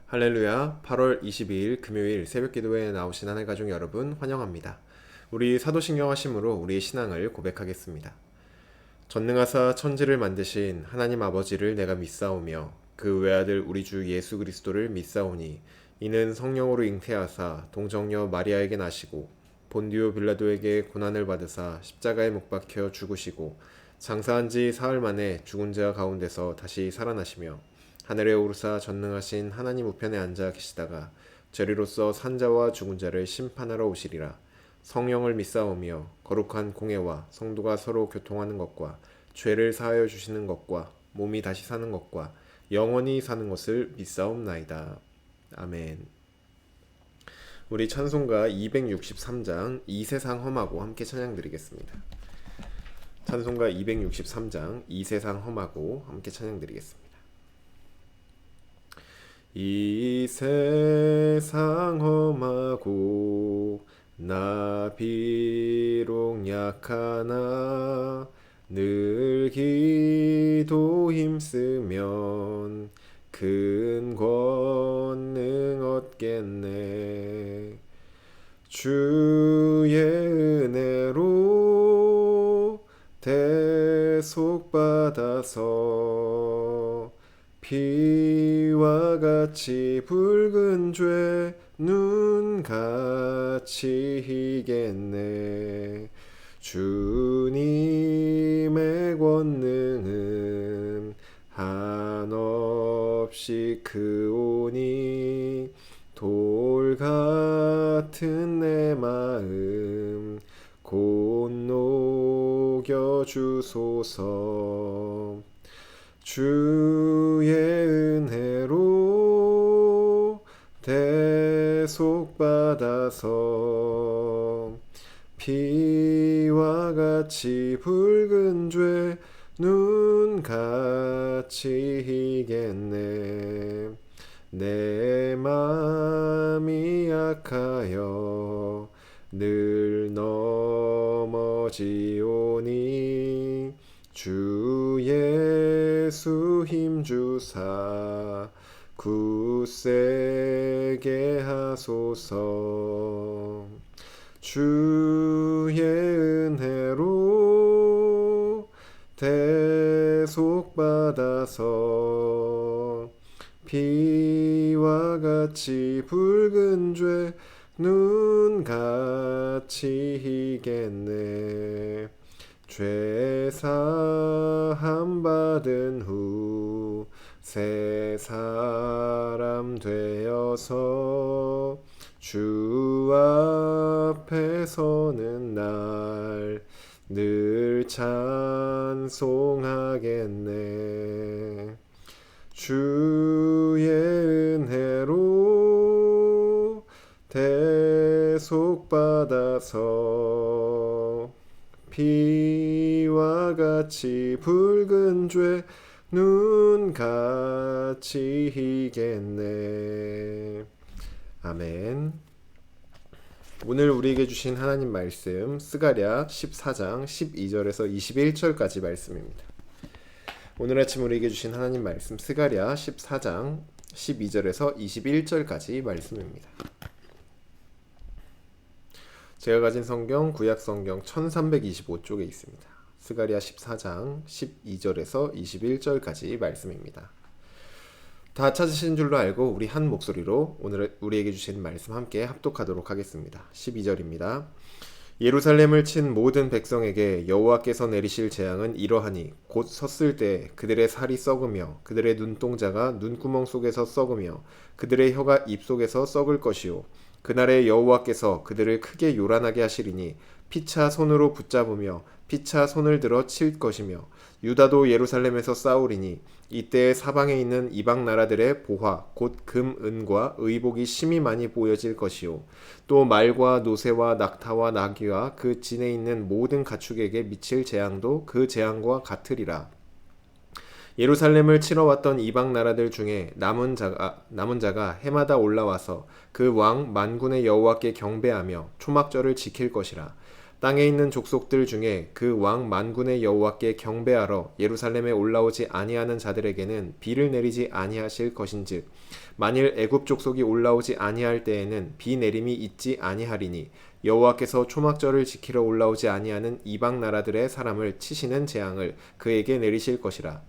할렐루야. 8월 22일 금요일 새벽기도에 나오신 하나님 가족 여러분 환영합니다. 우리 사도신경 하심으로 우리의 신앙을 고백하겠습니다. 전능하사 천지를 만드신 하나님 아버지를 내가 믿사오며 그 외아들 우리 주 예수 그리스도를 믿사오니 이는 성령으로 잉태하사 동정녀 마리아에게 나시고 본디오 빌라도에게 고난을 받으사 십자가에 못 박혀 죽으시고 장사한 지 사흘 만에 죽은 자 가운데서 다시 살아나시며 하늘에 오르사 전능하신 하나님 우편에 앉아 계시다가 저리로서 산자와 죽은 자를 심판하러 오시리라. 성령을 믿사오며 거룩한 공회와 성도가 서로 교통하는 것과 죄를 사하여 주시는 것과 몸이 다시 사는 것과 영원히 사는 것을 믿사옵나이다. 아멘. 우리 찬송가 263장 이 세상 험하고 함께 찬양드리겠습니다. 찬송가 263장 이 세상 험하고 함께 찬양드리겠습니다. 이 세상 험하고 나 비록 약하나 늘 기도 힘쓰면 큰 권능 얻겠네. 주의 은혜로 대속받아서 피와 같이 붉은 죄 눈같이 희겠네. 주님의 권능은 한없이 크오니 돌 같은 내 마음 곧 녹여주소서. 주의 은혜로 대속받아서 피와 같이 붉은 죄 눈같이 희겠네. 내 맘이 약하여 늘 넘어지오니 주 예수 힘주사 굳세게 하소서. 주의 은혜로 대속받아서 피와 같이 붉은 죄 눈같이 희겠네. 죄 사함 받은 후 새 사람 되어서 주 앞에 서는 날 늘 찬송하겠네. 주의 은혜로 대속받아서 피와 같이 붉은 죄 눈같이 희겠네. 아멘. 오늘 우리에게 주신 하나님 말씀 스가랴 14장 12절에서 21절까지 말씀입니다. 오늘 아침 우리에게 주신 하나님 말씀 스가랴 14장 12절에서 21절까지 말씀입니다. 제가 가진 성경 구약 성경 1325쪽에 있습니다. 스가랴 14장 12절에서 21절까지 말씀입니다. 다 찾으신 줄로 알고 우리 한 목소리로 오늘 우리에게 주신 말씀 함께 합독하도록 하겠습니다. 12절입니다. 예루살렘을 친 모든 백성에게 여호와께서 내리실 재앙은 이러하니 곧 섰을 때 그들의 살이 썩으며 그들의 눈동자가 눈구멍 속에서 썩으며 그들의 혀가 입 속에서 썩을 것이요 그날에 여호와께서 그들을 크게 요란하게 하시리니 피차 손으로 붙잡으며 피차 손을 들어 칠 것이며 유다도 예루살렘에서 싸우리니 이때 사방에 있는 이방 나라들의 보화 곧 금, 은과 의복이 심히 많이 보여질 것이요 또 말과 노새와 낙타와 나귀와 그 진에 있는 모든 가축에게 미칠 재앙도 그 재앙과 같으리라. 예루살렘을 치러 왔던 이방 나라들 중에 남은 자가 해마다 올라와서 그 왕 만군의 여호와께 경배하며 초막절을 지킬 것이라. 땅에 있는 족속들 중에 그 왕 만군의 여호와께 경배하러 예루살렘에 올라오지 아니하는 자들에게는 비를 내리지 아니하실 것인즉 만일 애굽 족속이 올라오지 아니할 때에는 비 내림이 있지 아니하리니 여호와께서 초막절을 지키러 올라오지 아니하는 이방 나라들의 사람을 치시는 재앙을 그에게 내리실 것이라.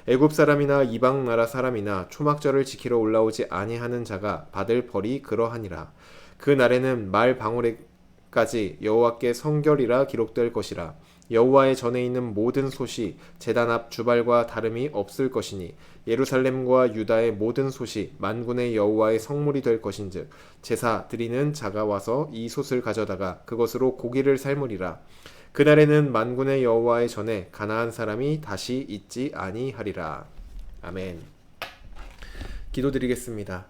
애굽 사람이나 이방 나라 사람이나 초막절을 지키러 올라오지 아니하는 자가 받을 벌이 그러하니라. 그 날에는 말 방울에까지 여호와께 성결이라 기록될 것이라. 여호와의 전에 있는 모든 솥이 제단 앞 주발과 다름이 없을 것이니 예루살렘과 유다의 모든 솥이 만군의 여호와의 성물이 될 것인즉 제사 드리는 자가 와서 이 솥을 가져다가 그것으로 고기를 삶으리라. 그날에는 만군의 여호와의 전에 가나안 사람이 다시 있지 아니하리라. 아멘. 기도드리겠습니다.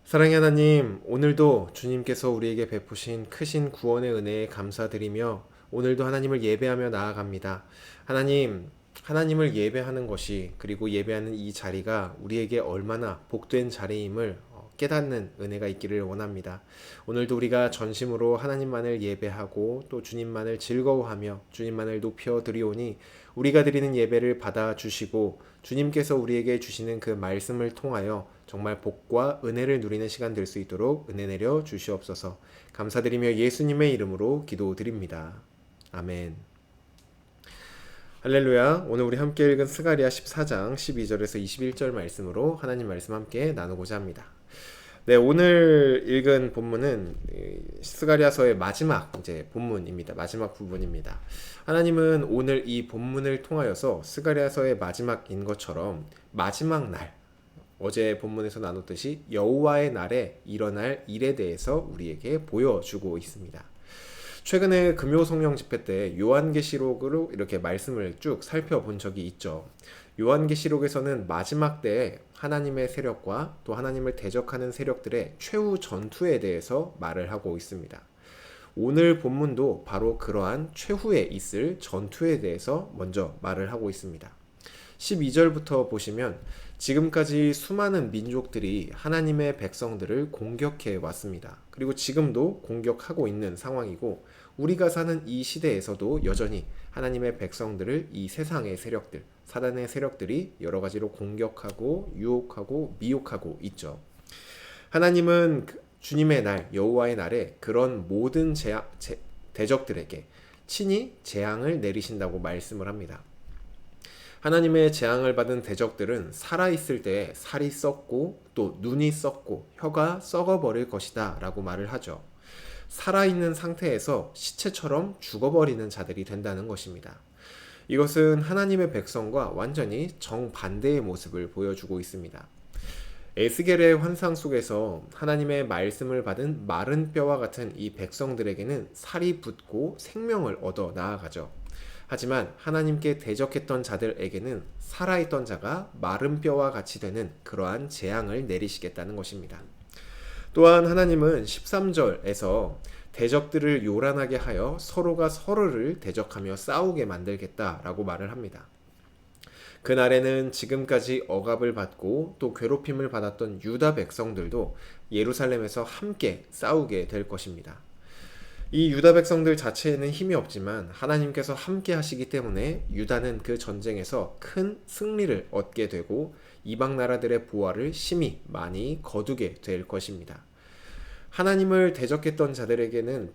사랑의 하나님, 오늘도 주님께서 우리에게 베푸신 크신 구원의 은혜에 감사드리며 오늘도 하나님을 예배하며 나아갑니다. 하나님을 예배하는 것이, 그리고 예배하는 이 자리가 우리에게 얼마나 복된 자리임을 깨닫는 은혜가 있기를 원합니다. 오늘도 우리가 전심으로 하나님만을 예배하고 또 주님만을 즐거워하며 주님만을 높여 드리오니 우리가 드리는 예배를 받아주시고 주님께서 우리에게 주시는 그 말씀을 통하여 정말 복과 은혜를 누리는 시간 될 수 있도록 은혜 내려 주시옵소서. 감사드리며 예수님의 이름으로 기도드립니다. 아멘. 할렐루야. 오늘 우리 함께 읽은 스가랴 14장 12절에서 21절 말씀으로 하나님 말씀 함께 나누고자 합니다. 네, 오늘 읽은 본문은 스가랴서의 마지막 본문입니다. 마지막 부분입니다. 하나님은 오늘 이 본문을 통하여서 스가랴서의 마지막인 것처럼 마지막 날, 어제 본문에서 나눴듯이 여호와의 날에 일어날 일에 대해서 우리에게 보여주고 있습니다. 최근에 금요 성령 집회 때 요한계시록으로 이렇게 말씀을 쭉 살펴본 적이 있죠. 요한계시록에서는 마지막 때에 하나님의 세력과 또 하나님을 대적하는 세력들의 최후 전투에 대해서 말을 하고 있습니다. 오늘 본문도 바로 그러한 최후에 있을 전투에 대해서 먼저 말을 하고 있습니다. 12절부터 보시면 지금까지 수많은 민족들이 하나님의 백성들을 공격해 왔습니다. 그리고 지금도 공격하고 있는 상황이고 우리가 사는 이 시대에서도 여전히 하나님의 백성들을 이 세상의 세력들, 사단의 세력들이 여러 가지로 공격하고 유혹하고 미혹하고 있죠. 하나님은 주님의 날, 여호와의 날에 그런 모든 대적들에게 친히 재앙을 내리신다고 말씀을 합니다. 하나님의 재앙을 받은 대적들은 살아있을 때 살이 썩고 또 눈이 썩고 혀가 썩어버릴 것이다 라고 말을 하죠. 살아있는 상태에서 시체처럼 죽어버리는 자들이 된다는 것입니다. 이것은 하나님의 백성과 완전히 정반대의 모습을 보여주고 있습니다. 에스겔의 환상 속에서 하나님의 말씀을 받은 마른 뼈와 같은 이 백성들에게는 살이 붙고 생명을 얻어 나아가죠. 하지만 하나님께 대적했던 자들에게는 살아있던 자가 마른 뼈와 같이 되는 그러한 재앙을 내리시겠다는 것입니다. 또한 하나님은 13절에서 대적들을 요란하게 하여 서로가 서로를 대적하며 싸우게 만들겠다라고 말을 합니다. 그날에는 지금까지 억압을 받고 또 괴롭힘을 받았던 유다 백성들도 예루살렘에서 함께 싸우게 될 것입니다. 이 유다 백성들 자체에는 힘이 없지만 하나님께서 함께 하시기 때문에 유다는 그 전쟁에서 큰 승리를 얻게 되고 이방 나라들의 보화를 심히 많이 거두게 될 것입니다. 하나님을 대적했던 자들에게는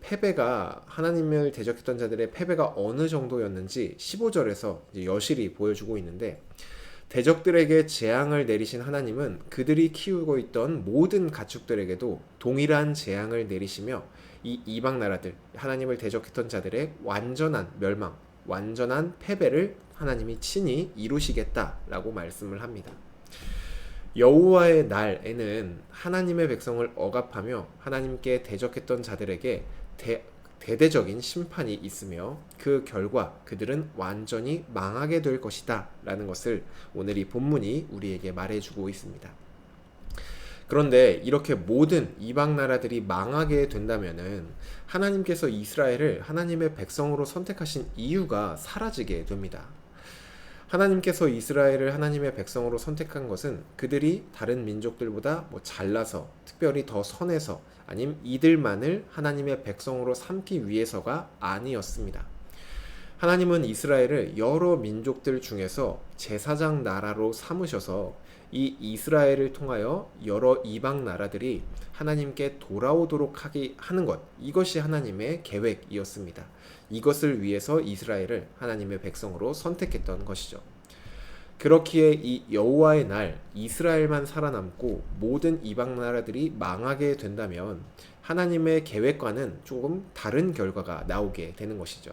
하나님을 대적했던 자들의 패배가 어느 정도였는지 15절에서 여실히 보여주고 있는데, 대적들에게 재앙을 내리신 하나님은 그들이 키우고 있던 모든 가축들에게도 동일한 재앙을 내리시며 이 이방 나라들, 하나님을 대적했던 자들의 완전한 멸망, 완전한 패배를 하나님이 친히 이루시겠다라고 말씀을 합니다. 여호와의 날에는 하나님의 백성을 억압하며 하나님께 대적했던 자들에게 대대적인 심판이 있으며 그 결과 그들은 완전히 망하게 될 것이다 라는 것을 오늘 이 본문이 우리에게 말해주고 있습니다. 그런데 이렇게 모든 이방 나라들이 망하게 된다면은 하나님께서 이스라엘을 하나님의 백성으로 선택하신 이유가 사라지게 됩니다. 하나님께서 이스라엘을 하나님의 백성으로 선택한 것은 그들이 다른 민족들보다 잘나서 특별히 더 선해서 아님 이들만을 하나님의 백성으로 삼기 위해서가 아니었습니다. 하나님은 이스라엘을 여러 민족들 중에서 제사장 나라로 삼으셔서 이 이스라엘을 통하여 여러 이방 나라들이 하나님께 돌아오도록 하는 것, 이것이 하나님의 계획이었습니다. 이것을 위해서 이스라엘을 하나님의 백성으로 선택했던 것이죠. 그렇기에 이 여호와의 날 이스라엘만 살아남고 모든 이방 나라들이 망하게 된다면 하나님의 계획과는 조금 다른 결과가 나오게 되는 것이죠.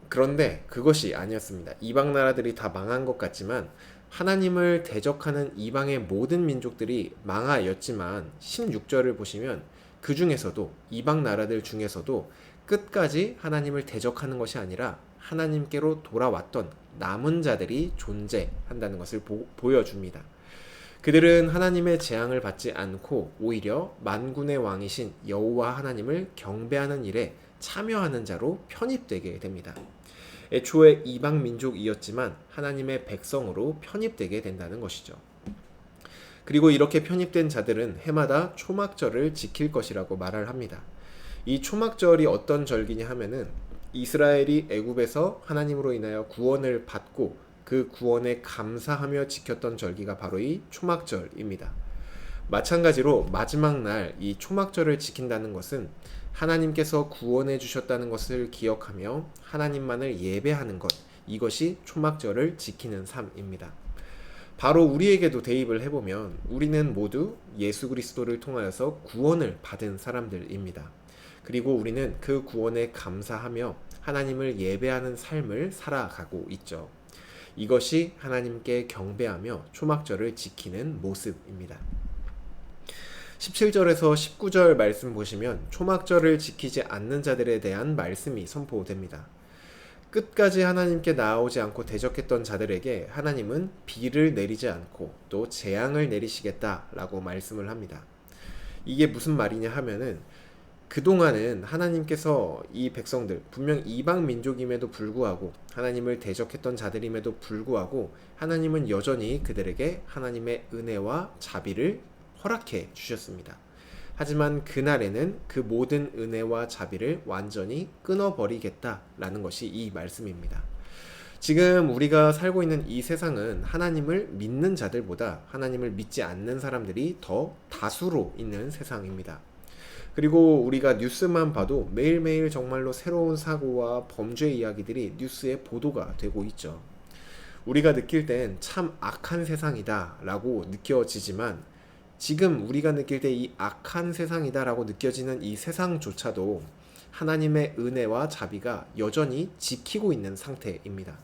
그런데 그것이 아니었습니다. 이방 나라들이 다 망한 것 같지만 하나님을 대적하는 이방의 모든 민족들이 망하였지만 16절을 보시면 그 중에서도 이방 나라들 중에서도 끝까지 하나님을 대적하는 것이 아니라 하나님께로 돌아왔던 남은 자들이 존재한다는 것을 보여줍니다. 그들은 하나님의 재앙을 받지 않고 오히려 만군의 왕이신 여호와 하나님을 경배하는 일에 참여하는 자로 편입되게 됩니다. 애초에 이방 민족이었지만 하나님의 백성으로 편입되게 된다는 것이죠. 그리고 이렇게 편입된 자들은 해마다 초막절을 지킬 것이라고 말을 합니다. 이 초막절이 어떤 절기냐 하면은 이스라엘이 애굽에서 하나님으로 인하여 구원을 받고 그 구원에 감사하며 지켰던 절기가 바로 이 초막절입니다. 마찬가지로 마지막 날 이 초막절을 지킨다는 것은 하나님께서 구원해 주셨다는 것을 기억하며 하나님만을 예배하는 것, 이것이 초막절을 지키는 삶입니다. 바로 우리에게도 대입을 해보면 우리는 모두 예수 그리스도를 통하여서 구원을 받은 사람들입니다. 그리고 우리는 그 구원에 감사하며 하나님을 예배하는 삶을 살아가고 있죠. 이것이 하나님께 경배하며 초막절을 지키는 모습입니다. 17절에서 19절 말씀 보시면 초막절을 지키지 않는 자들에 대한 말씀이 선포됩니다. 끝까지 하나님께 나아오지 않고 대적했던 자들에게 하나님은 비를 내리지 않고 또 재앙을 내리시겠다라고 말씀을 합니다. 이게 무슨 말이냐 하면은 그동안은 하나님께서 이 백성들, 분명 이방 민족임에도 불구하고 하나님을 대적했던 자들임에도 불구하고 하나님은 여전히 그들에게 하나님의 은혜와 자비를 허락해 주셨습니다. 하지만 그날에는 그 모든 은혜와 자비를 완전히 끊어버리겠다라는 것이 이 말씀입니다. 지금 우리가 살고 있는 이 세상은 하나님을 믿는 자들보다 하나님을 믿지 않는 사람들이 더 다수로 있는 세상입니다. 그리고 우리가 뉴스만 봐도 매일매일 정말로 새로운 사고와 범죄 이야기들이 뉴스에 보도가 되고 있죠. 우리가 느낄 땐 참 악한 세상이다 라고 느껴지지만 지금 우리가 느낄 때 이 악한 세상이다 라고 느껴지는 이 세상조차도 하나님의 은혜와 자비가 여전히 지키고 있는 상태입니다.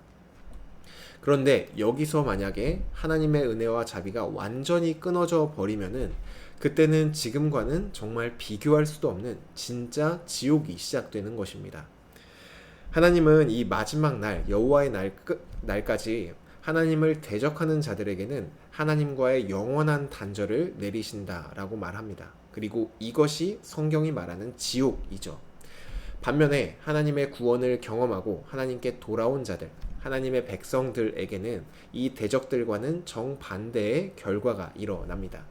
그런데 여기서 만약에 하나님의 은혜와 자비가 완전히 끊어져 버리면은 그때는 지금과는 정말 비교할 수도 없는 진짜 지옥이 시작되는 것입니다. 하나님은 이 마지막 날, 여호와의 날까지 하나님을 대적하는 자들에게는 하나님과의 영원한 단절을 내리신다라고 말합니다. 그리고 이것이 성경이 말하는 지옥이죠. 반면에 하나님의 구원을 경험하고 하나님께 돌아온 자들, 하나님의 백성들에게는 이 대적들과는 정반대의 결과가 일어납니다.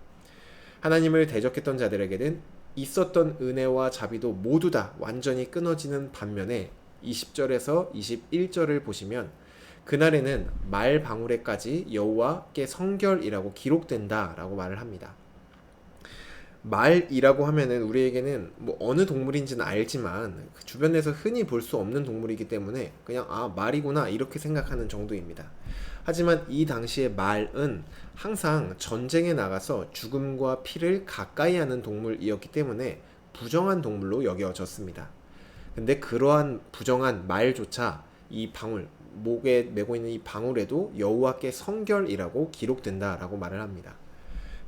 하나님을 대적했던 자들에게는 있었던 은혜와 자비도 모두 다 완전히 끊어지는 반면에 20절에서 21절을 보시면 그날에는 말 방울에까지 여호와께 성결이라고 기록된다라고 말을 합니다. 말이라고 하면은 우리에게는 어느 동물인지는 알지만 주변에서 흔히 볼 수 없는 동물이기 때문에 그냥 말이구나 이렇게 생각하는 정도입니다. 하지만 이 당시의 말은 항상 전쟁에 나가서 죽음과 피를 가까이 하는 동물이었기 때문에 부정한 동물로 여겨졌습니다. 근데 그러한 부정한 말조차 이 방울, 목에 메고 있는 이 방울에도 여호와께 성결이라고 기록된다라고 말을 합니다.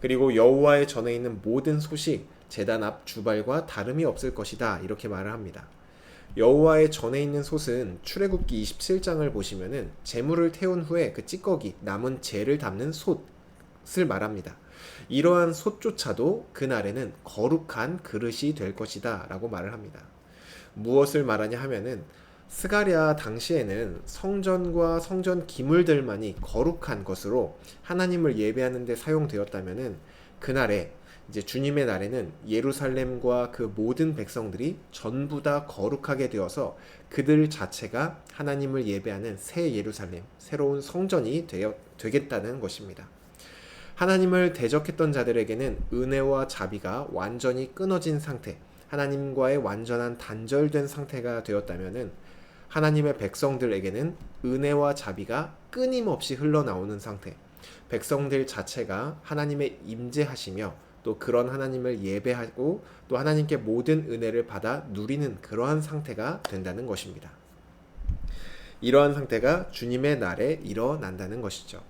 그리고 여호와의 전에 있는 모든 소식, 제단 앞 주발과 다름이 없을 것이다 이렇게 말을 합니다. 여호와의 전에 있는 솥은 출애굽기 27장을 보시면은 재물을 태운 후에 그 찌꺼기 남은 재를 담는 솥을 말합니다. 이러한 솥조차도 그날에는 거룩한 그릇이 될 것이다 라고 말을 합니다. 무엇을 말하냐 하면은 스가랴 당시에는 성전과 성전 기물들만이 거룩한 것으로 하나님을 예배하는 데 사용되었다면은, 그날에 이제 주님의 날에는 예루살렘과 그 모든 백성들이 전부 다 거룩하게 되어서 그들 자체가 하나님을 예배하는 새 예루살렘, 새로운 성전이 되겠다는 것입니다. 하나님을 대적했던 자들에게는 은혜와 자비가 완전히 끊어진 상태, 하나님과의 완전한 단절된 상태가 되었다면은, 하나님의 백성들에게는 은혜와 자비가 끊임없이 흘러나오는 상태, 백성들 자체가 하나님의 임재하시며 또 그런 하나님을 예배하고 또 하나님께 모든 은혜를 받아 누리는 그러한 상태가 된다는 것입니다. 이러한 상태가 주님의 날에 일어난다는 것이죠.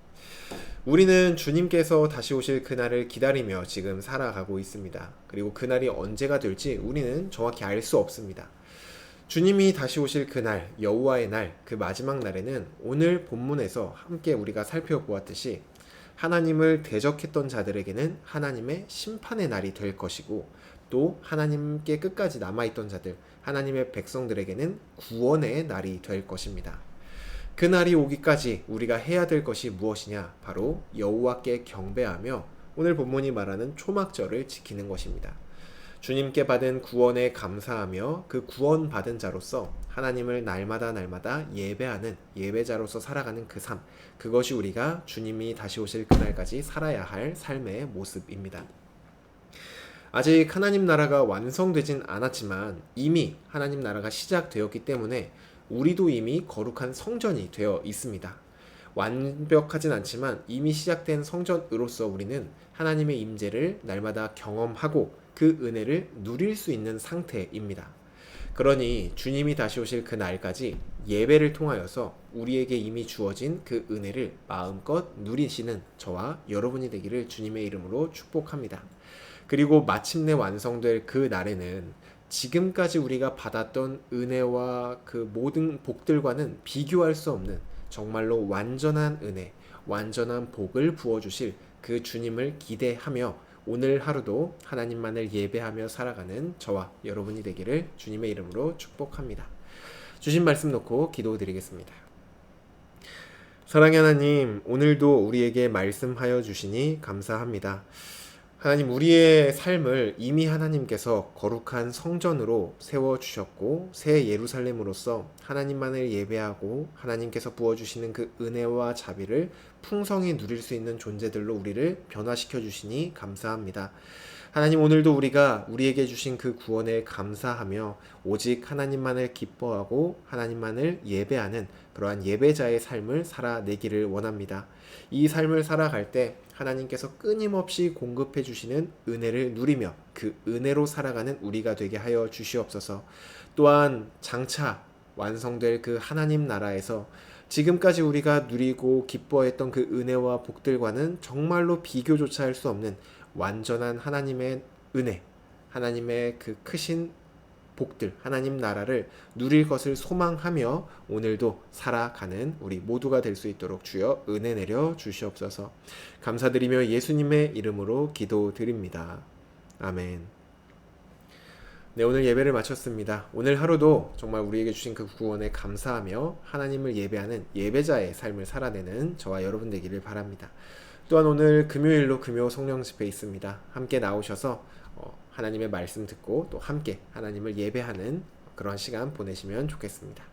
우리는 주님께서 다시 오실 그날을 기다리며 지금 살아가고 있습니다. 그리고 그날이 언제가 될지 우리는 정확히 알 수 없습니다. 주님이 다시 오실 그날, 여호와의 날, 그 마지막 날에는 오늘 본문에서 함께 우리가 살펴보았듯이 하나님을 대적했던 자들에게는 하나님의 심판의 날이 될 것이고, 또 하나님께 끝까지 남아있던 자들, 하나님의 백성들에게는 구원의 날이 될 것입니다. 그 날이 오기까지 우리가 해야 될 것이 무엇이냐? 바로 여호와께 경배하며 오늘 본문이 말하는 초막절을 지키는 것입니다. 주님께 받은 구원에 감사하며 그 구원받은 자로서 하나님을 날마다 예배하는 예배자로서 살아가는 그 삶, 그것이 우리가 주님이 다시 오실 그날까지 살아야 할 삶의 모습입니다. 아직 하나님 나라가 완성되진 않았지만 이미 하나님 나라가 시작되었기 때문에 우리도 이미 거룩한 성전이 되어 있습니다. 완벽하진 않지만 이미 시작된 성전으로서 우리는 하나님의 임재를 날마다 경험하고 그 은혜를 누릴 수 있는 상태입니다. 그러니 주님이 다시 오실 그 날까지 예배를 통하여서 우리에게 이미 주어진 그 은혜를 마음껏 누리시는 저와 여러분이 되기를 주님의 이름으로 축복합니다. 그리고 마침내 완성될 그 날에는 지금까지 우리가 받았던 은혜와 그 모든 복들과는 비교할 수 없는 정말로 완전한 은혜, 완전한 복을 부어주실 그 주님을 기대하며 오늘 하루도 하나님만을 예배하며 살아가는 저와 여러분이 되기를 주님의 이름으로 축복합니다. 주신 말씀 놓고 기도드리겠습니다. 사랑의 하나님, 오늘도 우리에게 말씀하여 주시니 감사합니다. 하나님, 우리의 삶을 이미 하나님께서 거룩한 성전으로 세워주셨고 새 예루살렘으로서 하나님만을 예배하고 하나님께서 부어주시는 그 은혜와 자비를 풍성히 누릴 수 있는 존재들로 우리를 변화시켜 주시니 감사합니다. 하나님, 오늘도 우리가 우리에게 주신 그 구원에 감사하며 오직 하나님만을 기뻐하고 하나님만을 예배하는 그러한 예배자의 삶을 살아내기를 원합니다. 이 삶을 살아갈 때 하나님께서 끊임없이 공급해 주시는 은혜를 누리며 그 은혜로 살아가는 우리가 되게 하여 주시옵소서. 또한 장차 완성될 그 하나님 나라에서 지금까지 우리가 누리고 기뻐했던 그 은혜와 복들과는 정말로 비교조차 할 수 없는 완전한 하나님의 은혜, 하나님의 그 크신 복들, 하나님 나라를 누릴 것을 소망하며 오늘도 살아가는 우리 모두가 될 수 있도록 주여 은혜 내려 주시옵소서. 감사드리며 예수님의 이름으로 기도드립니다. 아멘. 네, 오늘 예배를 마쳤습니다. 오늘 하루도 정말 우리에게 주신 그 구원에 감사하며 하나님을 예배하는 예배자의 삶을 살아내는 저와 여러분 되기를 바랍니다. 또한 오늘 금요일로 금요 성령 집회 있습니다. 함께 나오셔서 하나님의 말씀 듣고 또 함께 하나님을 예배하는 그런 시간 보내시면 좋겠습니다.